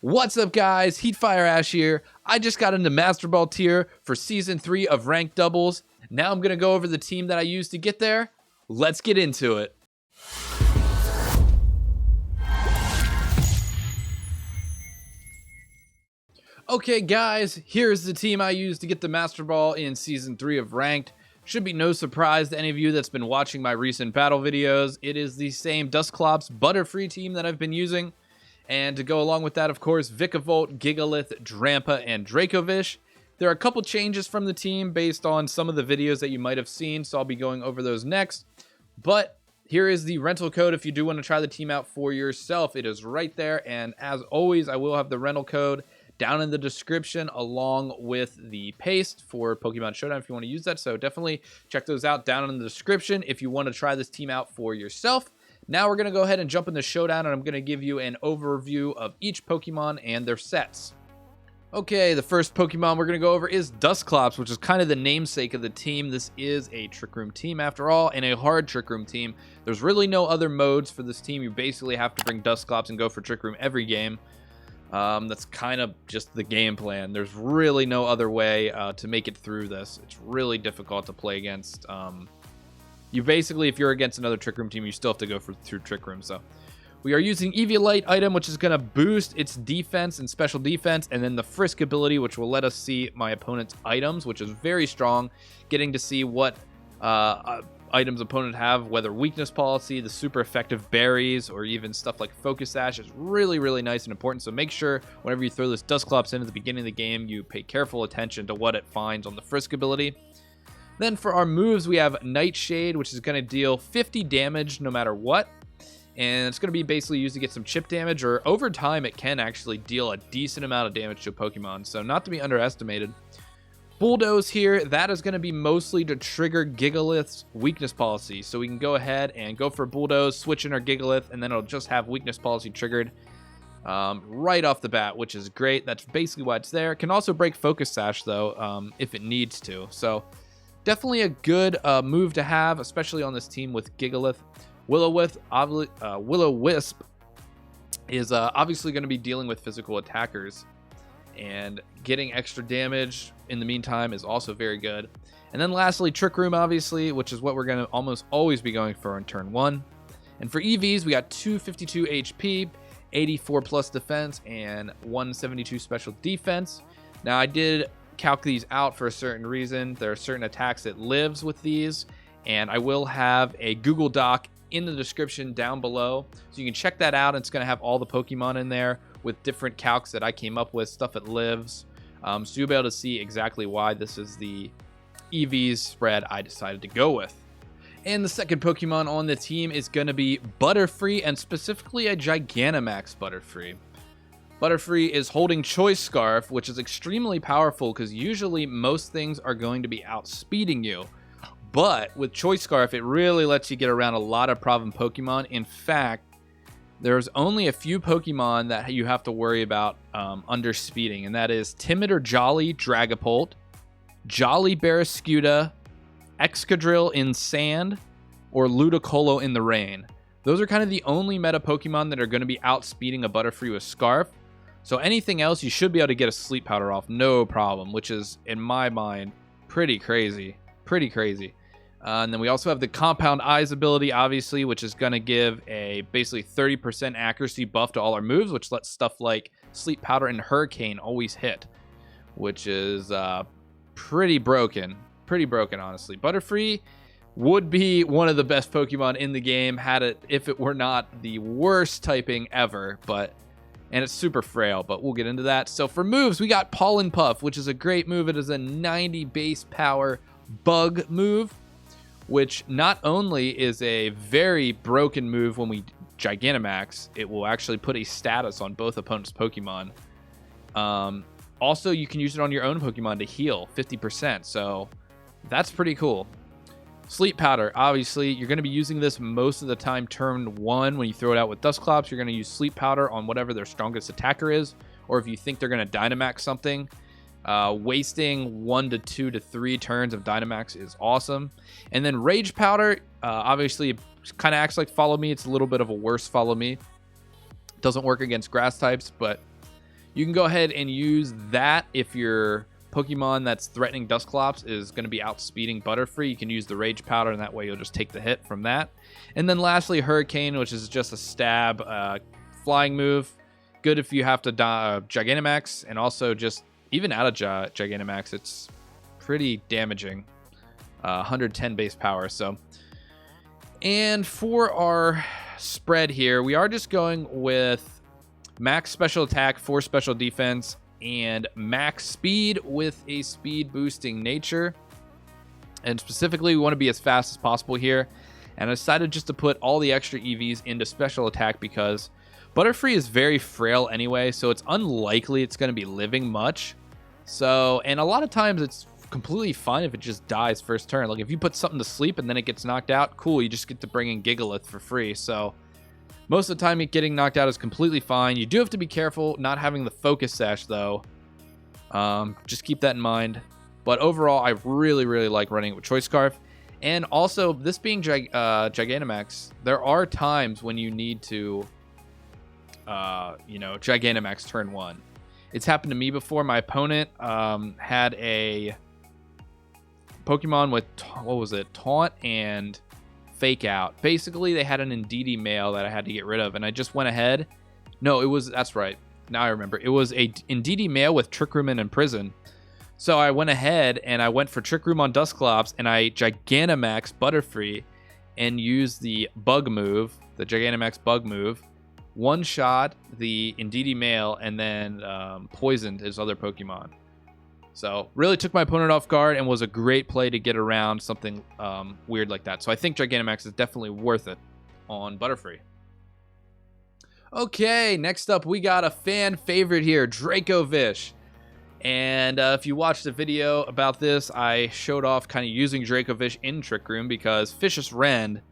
What's up, guys? Heatfireash here. I just got into Master Ball tier for Season 3 of Ranked Doubles. Now I'm going to go over the team that I used to get there. Let's get into it. Okay, guys, here's the team I used to get the Master Ball in Season 3 of Ranked. Should be no surprise to any of you that's been watching my recent battle videos. It is the same Dusclops Butterfree team that I've been using. And to go along with that, of course, Vikavolt, Gigalith, Drampa, and Dracovish. There are a couple changes from the team based on some of the videos that you might have seen, so I'll be going over those next. But here is the rental code if you do want to try the team out for yourself. It is right there, and as always, I will have the rental code down in the description along with the paste for Pokemon Showdown if you want to use that. So definitely check those out down in the description if you want to try this team out for yourself. Now we're going to go ahead and jump in the showdown, and I'm going to give you an overview of each Pokemon and their sets. Okay, the first Pokemon we're going to go over is Dusclops, which is kind of the namesake of the team. This is a Trick Room team after all, and a hard Trick Room team. There's really no other modes for this team. You basically have to bring Dusclops and go for Trick Room every game. That's kind of just the game plan. There's really no other way to make it through this. It's really difficult to play against. You basically, if you're against another Trick Room team, you still have to go through Trick Room. So we are using Eviolite item, which is going to boost its defense and special defense, and then the Frisk ability, which will let us see my opponent's items, which is very strong. Getting to see what items opponent have, whether weakness policy, the super effective berries, or even stuff like Focus Sash is really, really nice and important. So make sure whenever you throw this Dusclops in at the beginning of the game, you pay careful attention to what it finds on the Frisk ability. Then for our moves, we have Nightshade, which is going to deal 50 damage no matter what. And it's going to be basically used to get some chip damage, or over time it can actually deal a decent amount of damage to a Pokemon, so not to be underestimated. Bulldoze here, that is going to be mostly to trigger Gigalith's weakness policy. So we can go ahead and go for Bulldoze, switch in our Gigalith, and then it'll just have weakness policy triggered right off the bat, which is great. That's basically why it's there. It can also break Focus Sash, though, if it needs to. So definitely a good move to have, especially on this team with Gigalith. Will-O-Wisp is obviously going to be dealing with physical attackers, and getting extra damage in the meantime is also very good. And then lastly, Trick Room, obviously, which is what we're going to almost always be going for in turn 1. And for EVs, we got 252 HP, 84 plus defense, and 172 special defense. Now, I did calc these out for a certain reason. There are certain attacks that lives with these, and I will have a Google Doc in the description down below, so you can check that out. It's going to have all the Pokemon in there with different calcs that I came up with, stuff that lives, so you'll be able to see exactly why this is the EVs spread I decided to go with. And the second Pokemon on the team is going to be Butterfree, and specifically a Gigantamax Butterfree. Butterfree is holding Choice Scarf, which is extremely powerful because usually most things are going to be outspeeding you. But with Choice Scarf, it really lets you get around a lot of problem Pokemon. In fact, there's only a few Pokemon that you have to worry about underspeeding, and that is Timid or Jolly Dragapult, Jolly Barraskewda, Excadrill in Sand, or Ludicolo in the Rain. Those are kind of the only meta Pokemon that are going to be outspeeding a Butterfree with Scarf. So anything else, you should be able to get a Sleep Powder off, no problem, which is, in my mind, pretty crazy. Pretty crazy. And then we also have the Compound Eyes ability, obviously, which is going to give a basically 30% accuracy buff to all our moves, which lets stuff like Sleep Powder and Hurricane always hit, which is pretty broken. Pretty broken, honestly. Butterfree would be one of the best Pokemon in the game if it were not the worst typing ever, and it's super frail, but we'll get into that. So for moves, we got Pollen Puff, which is a great move. It is a 90 base power bug move, which not only is a very broken move when we Gigantamax, it will actually put a status on both opponents' Pokemon. Also, you can use it on your own Pokemon to heal 50%, so that's pretty cool. Sleep Powder, obviously, you're going to be using this most of the time turn 1 when you throw it out with Dusclops. You're going to use Sleep Powder on whatever their strongest attacker is, or if you think they're going to Dynamax something. Wasting 1 to 2 to 3 turns of Dynamax is awesome. And then Rage Powder, obviously, kind of acts like Follow Me. It's a little bit of a worse Follow Me. Doesn't work against grass types, but You can go ahead and use that if your Pokemon that's threatening Dusclops is going to be outspeeding Butterfree. You can use the Rage Powder, and that way you'll just take the hit from that. And then lastly, Hurricane, which is just a stab flying move. Good if you have to Gigantamax, and also just even out of Gigantamax, it's pretty damaging. 110 base power. So, and for our spread here, we are just going with max special attack, 4 special defense, and max speed with a speed boosting nature. And specifically, we want to be as fast as possible here. And I decided just to put all the extra EVs into special attack because Butterfree is very frail anyway, so it's unlikely it's going to be living much. So, and a lot of times it's completely fine if it just dies first turn. Like if you put something to sleep and then it gets knocked out, cool, you just get to bring in Gigalith for free. So most of the time getting knocked out is completely fine. You do have to be careful not having the focus sash though. Just keep that in mind. But overall, I really, really like running it with Choice Scarf. And also, this being Gigantamax, there are times when you need to, Gigantamax turn 1. It's happened to me before. My opponent had a Pokemon with, Taunt and Fake Out. Basically, they had an Indeedee male that I had to get rid of, and I just went ahead. No, that's right. Now I remember. It was a Indeedee male with Trick Room and Imprison. So I went ahead and I went for Trick Room on Dusclops, and I Gigantamax Butterfree and used the bug move, the Gigantamax bug move, one-shot the Indeedee male, and then poisoned his other Pokemon. So really took my opponent off guard and was a great play to get around something weird like that. So I think Gigantamax is definitely worth it on Butterfree. Okay, next up we got a fan favorite here, Dracovish. And if you watched the video about this, I showed off kind of using Dracovish in Trick Room because Vicious Rend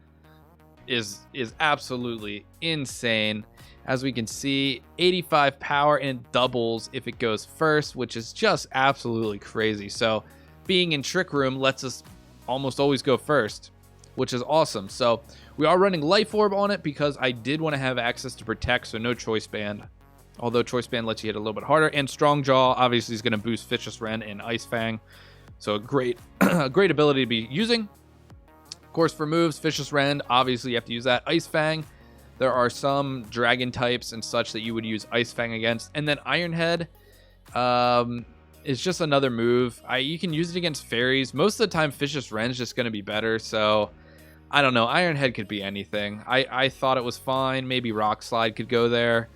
is absolutely insane. As we can see, 85 power and doubles if it goes first, which is just absolutely crazy. So being in Trick Room lets us almost always go first, which is awesome. So we are running Life Orb on it because I did want to have access to Protect, so no Choice Band. Although Choice Band lets you hit a little bit harder. And Strong Jaw obviously is going to boost Vicious Rend and Ice Fang. So a great ability to be using. Of course, for moves, Vicious Rend, obviously you have to use that. Ice Fang, there are some dragon types and such that you would use Ice Fang against. And then Iron Head is just another move. You can use it against fairies. Most of the time, Vicious Rend is just going to be better. So, I don't know. Iron Head could be anything. I thought it was fine. Maybe Rock Slide could go there.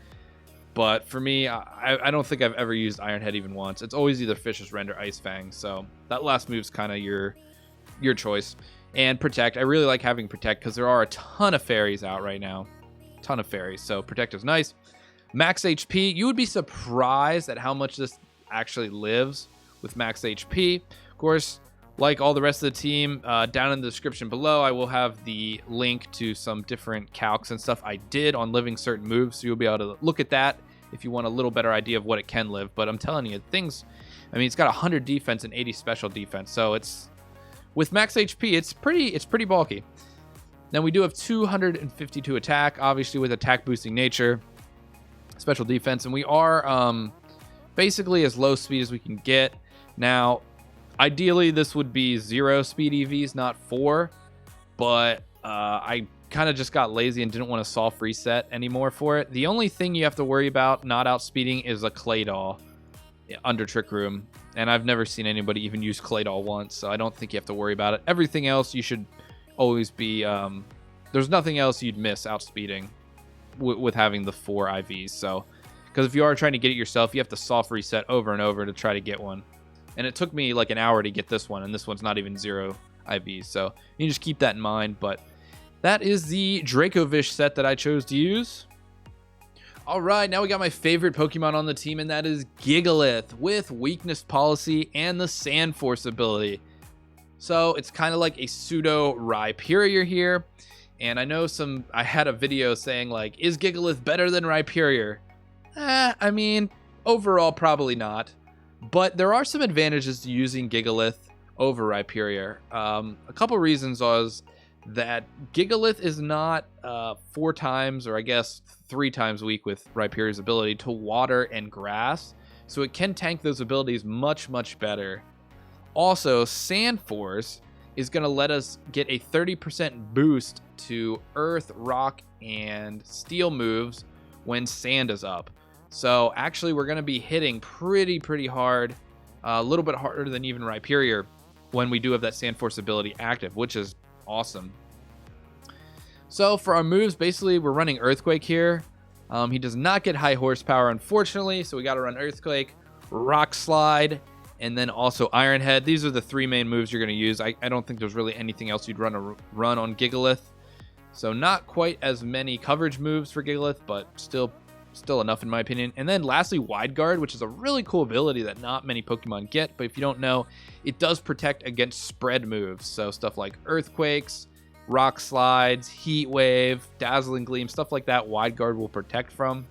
But for me, I don't think I've ever used Iron Head even once. It's always either Vicious Rend or Ice Fang. So that last move's kind of your choice. And Protect. I really like having Protect because there are a ton of fairies out right now. Ton of fairies. So Protect is nice. Max HP. You would be surprised at how much this actually lives with max HP. Of course, like all the rest of the team, down in the description below, I will have the link to some different calcs and stuff I did on living certain moves, so you'll be able to look at that if you want a little better idea of what it can live. But I'm telling you, it's got 100 defense and 80 special defense, so it's with max HP, it's pretty bulky. Then we do have 252 attack, obviously with attack boosting nature, special defense, and we are basically as low speed as we can get. Now, ideally, this would be 0 speed EVs, not 4, but I kind of just got lazy and didn't want to soft reset anymore for it. The only thing you have to worry about not outspeeding is a Claydol under Trick Room, and I've never seen anybody even use Claydol once, so I don't think you have to worry about it. Everything else, you should always be... there's nothing else you'd miss outspeeding with having the 4 IVs, so... Because if you are trying to get it yourself, you have to soft reset over and over to try to get one. And it took me like an hour to get this one, and this one's not even 0 IVs. So you can just keep that in mind. But that is the Dracovish set that I chose to use. All right, now we got my favorite Pokemon on the team, and that is Gigalith with Weakness Policy and the Sand Force ability. So it's kind of like a pseudo Rhyperior here. And I know I had a video saying like, is Gigalith better than Rhyperior? I mean, overall, probably not. But there are some advantages to using Gigalith over Rhyperior. A couple reasons was that Gigalith is not 4 times, or I guess 3 times weak with Rhyperior's ability to water and grass. So it can tank those abilities much, much better. Also, Sand Force is going to let us get a 30% boost to Earth, Rock, and Steel moves when Sand is up. So actually, we're going to be hitting pretty hard, a little bit harder than even Rhyperior when we do have that Sand Force ability active, which is awesome. So for our moves, basically, we're running Earthquake here. He does not get high horsepower, unfortunately, so we got to run Earthquake, Rock Slide, and then also Iron Head. These are the 3 main moves you're going to use. I don't think there's really anything else you'd run on Gigalith. So not quite as many coverage moves for Gigalith, but still enough in my opinion. And then lastly, Wide Guard, which is a really cool ability that not many Pokemon get, but if you don't know, it does protect against spread moves. So stuff like Earthquakes, Rock Slides, Heat Wave, Dazzling Gleam, stuff like that, Wide Guard will protect from,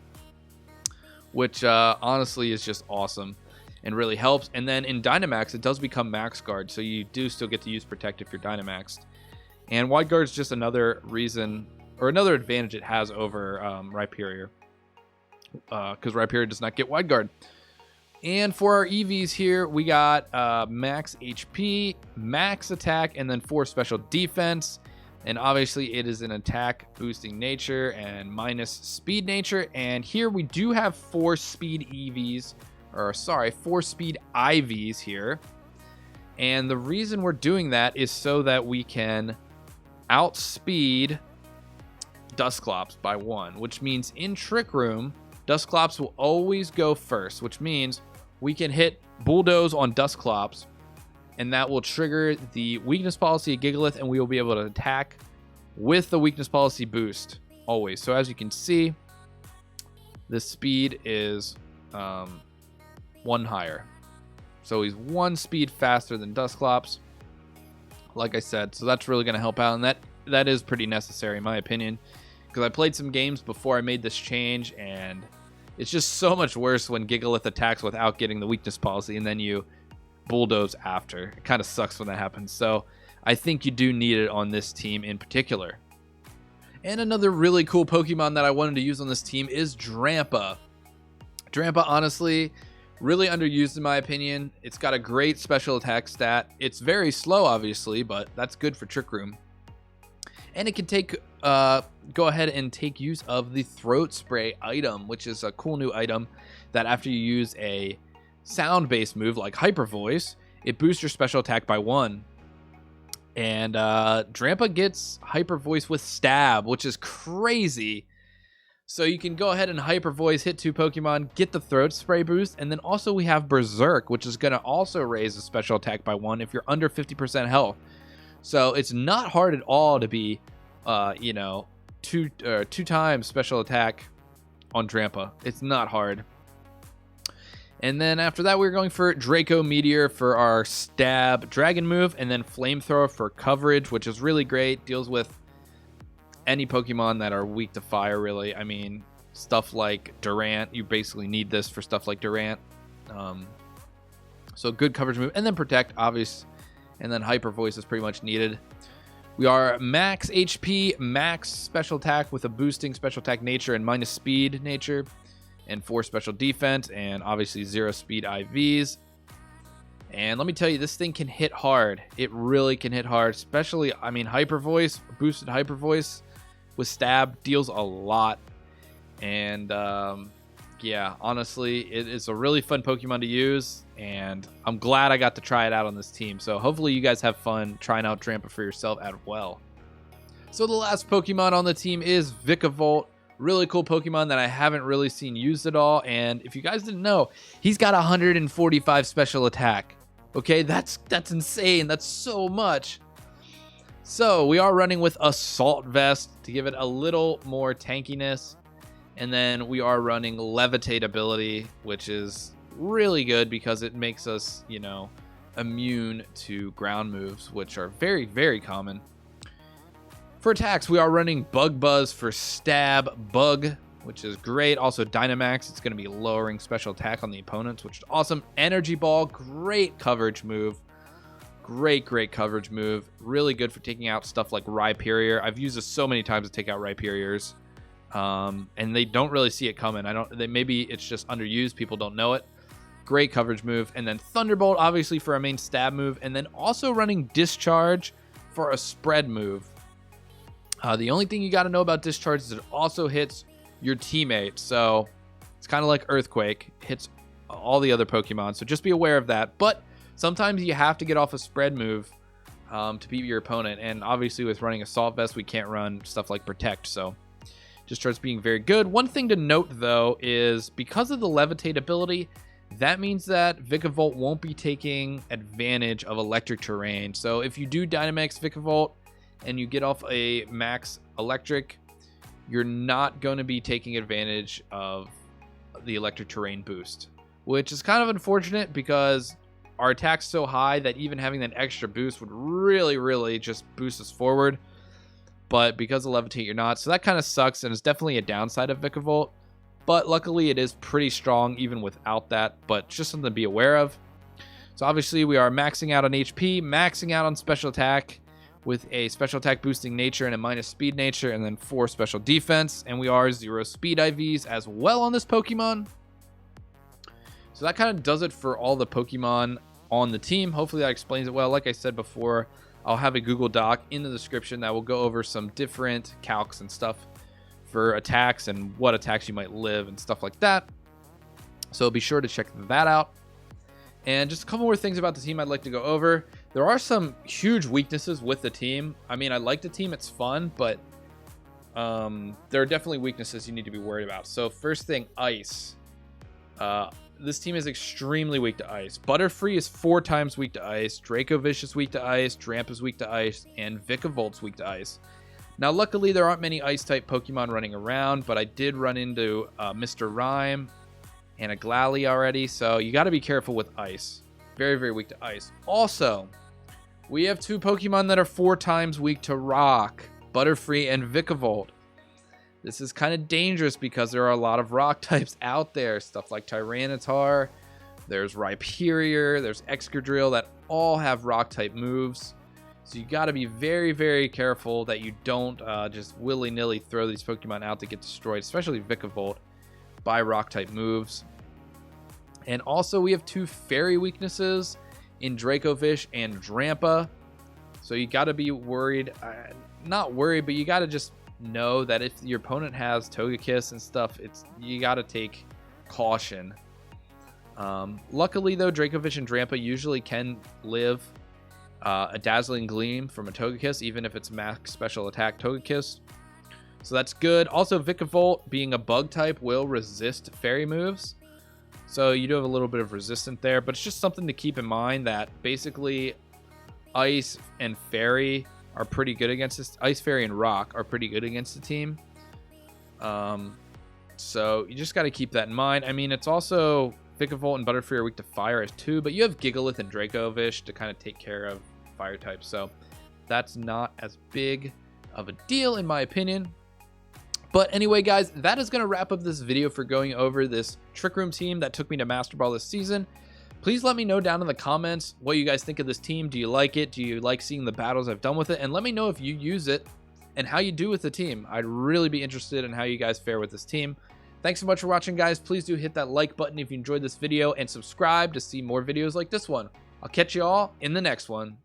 which honestly is just awesome and really helps. And then in Dynamax, it does become Max Guard, so you do still get to use Protect if you're Dynamaxed. And Wide Guard is just another reason, or another advantage it has over Rhyperior, because Rhyperior does not get Wide Guard. And for our EVs here, we got max HP, max attack, and then 4 special defense. And obviously it is an attack boosting nature and minus speed nature. And here we do have 4 speed EVs, or sorry, 4 speed IVs here. And the reason we're doing that is so that we can outspeed Dusclops by 1, which means in Trick Room, Dusclops will always go first, which means we can hit Bulldoze on Dusclops, and that will trigger the weakness policy of Gigalith, and we will be able to attack with the weakness policy boost always. So as you can see, the speed is 1 higher. So he's 1 speed faster than Dusclops, like I said. So that's really going to help out, and that is pretty necessary in my opinion, because I played some games before I made this change, and it's just so much worse when Gigalith attacks without getting the weakness policy, and then you Bulldoze after. It kind of sucks when that happens. So I think you do need it on this team in particular. And another really cool Pokemon that I wanted to use on this team is Drampa. Drampa, honestly, really underused in my opinion. It's got a great special attack stat. It's very slow, obviously, but that's good for Trick Room. And it can go ahead and take use of the Throat Spray item, which is a cool new item that after you use a sound-based move like Hyper Voice, it boosts your special attack by 1. And Drampa gets Hyper Voice with Stab, which is crazy. So you can go ahead and Hyper Voice, hit 2 Pokemon, get the Throat Spray boost, and then also we have Berserk, which is going to also raise the special attack by 1 if you're under 50% health. So it's not hard at all to be, 2 times special attack on Drampa. It's not hard. And then after that, we're going for Draco Meteor for our stab dragon move, and then Flamethrower for coverage, which is really great. Deals with any Pokemon that are weak to fire, really. I mean, stuff like Durant, you basically need this for stuff like Durant. So good coverage move. And then Protect, obvious. And then Hyper Voice is pretty much needed. We are max HP, max special attack with a boosting special attack nature and minus speed nature, and 4 special defense, and obviously 0 speed IVs. And let me tell you, this thing can hit hard. It really can hit hard, especially, I mean, Hyper Voice, boosted Hyper Voice with Stab deals a lot. And yeah, honestly, it is a really fun Pokemon to use, and I'm glad I got to try it out on this team. So hopefully you guys have fun trying out Drampa for yourself as well. So the last Pokemon on the team is Vikavolt. Really cool Pokemon that I haven't really seen used at all. And if you guys didn't know, he's got 145 special attack. Okay, that's insane. That's so much. So we are running with Assault Vest to give it a little more tankiness. And then we are running Levitate ability, which is really good because it makes us, immune to ground moves, which are very, very common. For attacks, we are running Bug Buzz for Stab Bug, which is great. Also Dynamax, it's going to be lowering special attack on the opponents, which is awesome. Energy Ball, great coverage move. Great coverage move. Really good for taking out stuff like Rhyperior. I've used this so many times to take out Rhyperiors. And they don't really see it coming. Maybe it's just underused. People don't know it. Great coverage move. And then Thunderbolt, obviously, for a main stab move. And then also running Discharge for a spread move. The only thing you got to know about Discharge is it also hits your teammate. So it's kind of like Earthquake. Hits all the other Pokemon. So just be aware of that. But sometimes you have to get off a spread move to beat your opponent. And obviously with running Assault Vest, we can't run stuff like Protect. So Discharge being very good. One thing to note, though, is because of the Levitate ability, that means that Vikavolt won't be taking advantage of electric terrain. So if you do Dynamax Vikavolt and you get off a max electric, you're not going to be taking advantage of the electric terrain boost, which is kind of unfortunate because our attack's so high that even having that extra boost would really just boost us forward. But because of Levitate, you're not. So that kind of sucks, and it's definitely a downside of Vikavolt. But luckily, it is pretty strong even without that. But just something to be aware of. So obviously, we are maxing out on HP, maxing out on special attack with a special attack boosting nature and a minus speed nature, and then 4 special defense. And we are 0 speed IVs as well on this Pokemon. So that kind of does it for all the Pokemon on the team. Hopefully that explains it well. Like I said before, I'll have a Google Doc in the description that will go over some different calcs and stuff for attacks and what attacks you might live and stuff like that. So be sure to check that out. And just a couple more things about the team I'd like to go over. There are some huge weaknesses with the team. I mean, I like the team, it's fun, but there are definitely weaknesses you need to be worried about. So first thing, Ice. This team is extremely weak to Ice. Butterfree is 4 times weak to Ice. Dracovish is weak to Ice. Drampa is weak to Ice. And Vikavolt's weak to Ice. Now, luckily, there aren't many Ice-type Pokemon running around, but I did run into Mr. Rhyme and a Glalie already, so you got to be careful with Ice. Very weak to Ice. Also, we have 2 Pokemon that are 4 times weak to Rock. Butterfree and Vikavolt. This is kind of dangerous because there are a lot of rock types out there. Stuff like Tyranitar, there's Rhyperior, there's Excadrill that all have rock type moves. So you got to be very careful that you don't just willy-nilly throw these Pokemon out to get destroyed, especially Vikavolt, by rock type moves. And also we have 2 fairy weaknesses in Dracovish and Drampa. So you got to be worried, not worried, but you got to just know that if your opponent has Togekiss and stuff, you got to take caution. Luckily though, Dracovish and Drampa usually can live a Dazzling Gleam from a Togekiss, even if it's max special attack Togekiss. So that's good. Also, Vikavolt, being a bug type, will resist fairy moves. So you do have a little bit of resistance there, but it's just something to keep in mind that basically Ice and Fairy are pretty good against this. Ice, Fairy, and Rock are pretty good against the team. So you just got to keep that in mind. I mean, it's also Vikavolt and Butterfree are weak to Fire as 2, but you have Gigalith and Dracovish to kind of take care of fire types. So that's not as big of a deal in my opinion. But anyway, guys, that is going to wrap up this video for going over this Trick Room team that took me to Master Ball this season. Please let me know down in the comments what you guys think of this team. Do you like it? Do you like seeing the battles I've done with it? And let me know if you use it and how you do with the team. I'd really be interested in how you guys fare with this team. Thanks so much for watching, guys. Please do hit that like button if you enjoyed this video and subscribe to see more videos like this one. I'll catch you all in the next one.